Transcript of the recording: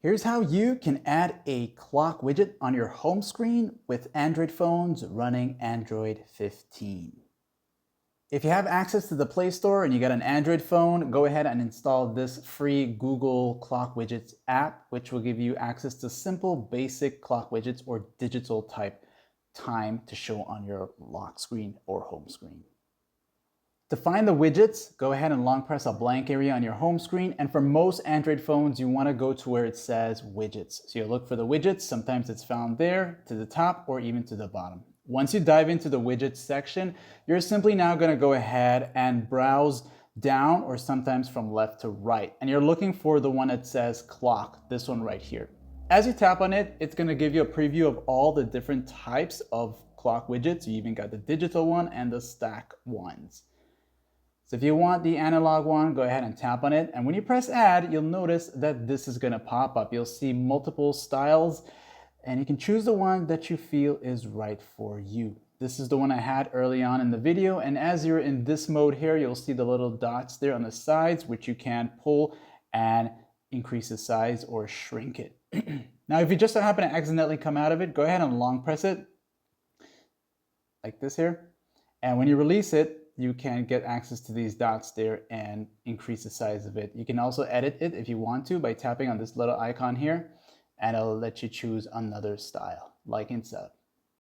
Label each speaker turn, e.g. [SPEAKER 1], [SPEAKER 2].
[SPEAKER 1] Here's how you can add a clock widget on your home screen with Android phones running Android 15. If you have access to the Play Store and you got an Android phone, go ahead and install this free Google Clock Widgets app, which will give you access to simple, basic clock widgets or digital type time to show on your lock screen or home screen. To find the widgets, go ahead and long press a blank area on your home screen. And for most Android phones, you want to go to where it says widgets. So you look for the widgets. Sometimes it's found there to the top or even to the bottom. Once you dive into the widgets section, you're simply now going to go ahead and browse down or sometimes from left to right. And you're looking for the one that says clock, this one right here. As you tap on it, it's going to give you a preview of all the different types of clock widgets. You even got the digital one and the stack ones. So if you want the analog one, go ahead and tap on it. And when you press add, you'll notice that this is going to pop up. You'll see multiple styles and you can choose the one that you feel is right for you. This is the one I had early on in the video. And as you're in this mode here, you'll see the little dots there on the sides, which you can pull and increase the size or shrink it. Now, if you just happen to accidentally come out of it, go ahead and long press it like this here. And when you release it, you can get access to these dots there and increase the size of it. You can also edit it if you want to by tapping on this little icon here, and it'll let you choose another style, like inside.